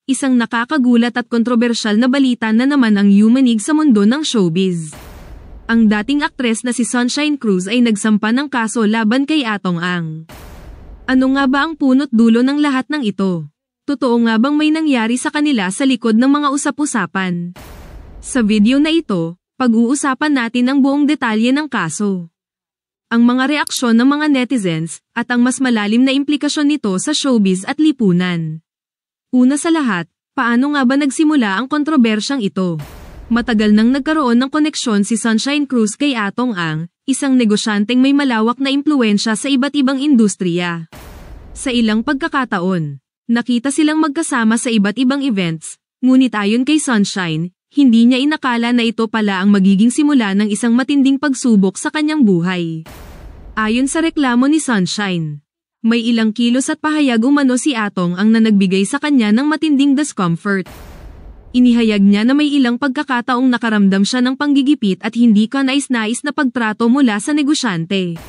isang nakakagulat at kontrobersyal na balita na naman ang yumanig sa mundo ng showbiz. Ang dating aktres na si Sunshine Cruz ay nagsampa ng kaso laban kay Atong Ang. Ano nga ba ang punot dulo ng lahat ng ito? Totoo nga bang may nangyari sa kanila sa likod ng mga usap-usapan? Sa video na ito, pag-uusapan natin ang buong detalye ng kaso, ang mga reaksyon ng mga netizens, at ang mas malalim na implikasyon nito sa showbiz at lipunan. Una sa lahat, paano nga ba nagsimula ang kontrobersyang ito? Matagal nang nagkaroon ng koneksyon si Sunshine Cruz kay Atong Ang, isang negosyanteng may malawak na impluwensya sa iba't ibang industriya. Sa ilang pagkakataon, nakita silang magkasama sa iba't ibang events, ngunit ayon kay Sunshine, hindi niya inakala na ito pala ang magiging simula ng isang matinding pagsubok sa kanyang buhay. Ayon sa reklamo ni Sunshine, may ilang kilos at pahayag umano si Atong Ang na nagbigay sa kanya ng matinding discomfort. Inihayag niya na may ilang pagkakataong nakaramdam siya ng panggigipit at hindi kanais-nais na pagtrato mula sa negosyante.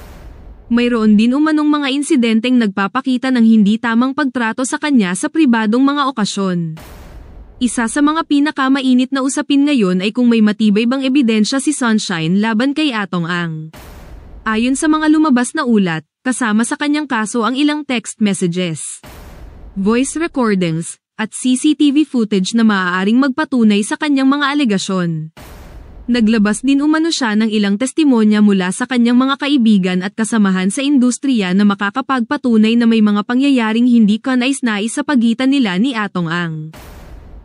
Mayroon din umanong mga insidenteng nagpapakita ng hindi tamang pagtrato sa kanya sa pribadong mga okasyon. Isa sa mga pinakamainit na usapin ngayon ay kung may matibay bang ebidensya si Sunshine laban kay Atong Ang. Ayon sa mga lumabas na ulat, kasama sa kanyang kaso ang ilang text messages, voice recordings, at CCTV footage na maaaring magpatunay sa kanyang mga alegasyon. Naglabas din umano siya ng ilang testimonya mula sa kanyang mga kaibigan at kasamahan sa industriya na makakapagpatunay na may mga pangyayaring hindi kanais-nais sa pagitan nila ni Atong Ang.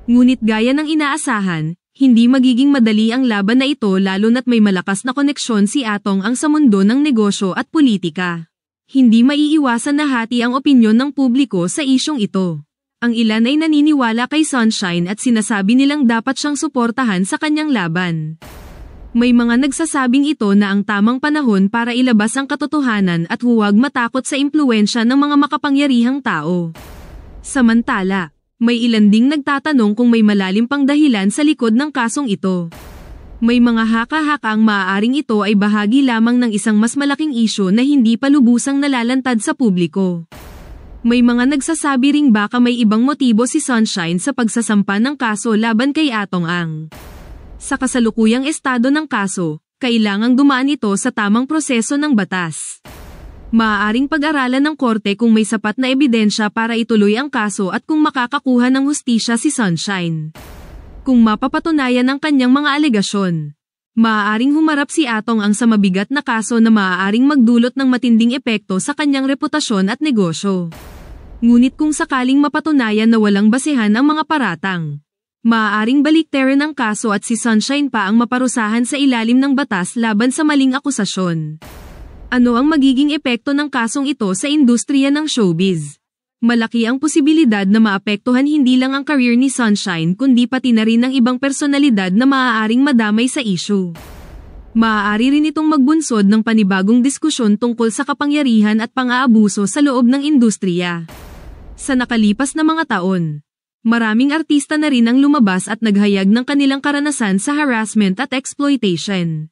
Ngunit gaya ng inaasahan, hindi magiging madali ang laban na ito lalo na't may malakas na koneksyon si Atong Ang sa mundo ng negosyo at politika. Hindi maiiwasan na hati ang opinyon ng publiko sa isyong ito. Ang ilan ay naniniwala kay Sunshine at sinasabi nilang dapat siyang suportahan sa kanyang laban. May mga nagsasabing ito na ang tamang panahon para ilabas ang katotohanan at huwag matakot sa impluwensya ng mga makapangyarihang tao. Samantala, may ilan ding nagtatanong kung may malalim pang dahilan sa likod ng kasong ito. May mga haka-haka ang maaaring ito ay bahagi lamang ng isang mas malaking isyu na hindi pa lubusang nalalantad sa publiko. May mga nagsasabi ring baka may ibang motibo si Sunshine sa pagsasampa ng kaso laban kay Atong Ang. Sa kasalukuyang estado ng kaso, kailangang dumaan ito sa tamang proseso ng batas. Maaaring pag-aralan ng korte kung may sapat na ebidensya para ituloy ang kaso at kung makakakuha ng hustisya si Sunshine. Kung mapapatunayan ang kanyang mga alegasyon, maaaring humarap si Atong Ang sa mabigat na kaso na maaaring magdulot ng matinding epekto sa kanyang reputasyon at negosyo. Ngunit kung sakaling mapatunayan na walang basehan ang mga paratang, maaaring baliktarin ang kaso at si Sunshine pa ang maparusahan sa ilalim ng batas laban sa maling akusasyon. Ano ang magiging epekto ng kasong ito sa industriya ng showbiz? Malaki ang posibilidad na maapektuhan hindi lang ang career ni Sunshine kundi pati na rin ng ibang personalidad na maaaring madamay sa issue. Maaari rin itong magbunsod ng panibagong diskusyon tungkol sa kapangyarihan at pang-aabuso sa loob ng industriya. Sa nakalipas na mga taon, maraming artista na rin ang lumabas at naghayag ng kanilang karanasan sa harassment at exploitation.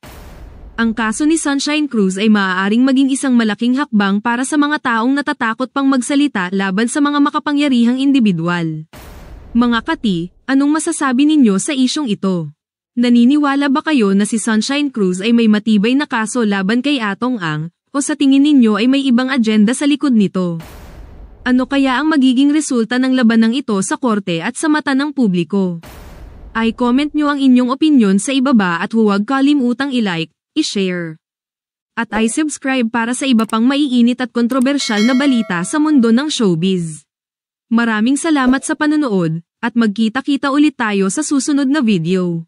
Ang kaso ni Sunshine Cruz ay maaaring maging isang malaking hakbang para sa mga taong natatakot pang magsalita laban sa mga makapangyarihang individual. Mga kati, anong masasabi ninyo sa isyong ito? Naniniwala ba kayo na si Sunshine Cruz ay may matibay na kaso laban kay Atong Ang, o sa tingin ninyo ay may ibang agenda sa likod nito? Ano kaya ang magiging resulta ng labanang ito sa korte at sa mata ng publiko? I-comment nyo ang inyong opinyon sa ibaba at huwag kalimutang i-like, i-share, at i-subscribe para sa iba pang maiinit at kontrobersyal na balita sa mundo ng showbiz. Maraming salamat sa panonood, at magkita-kita ulit tayo sa susunod na video.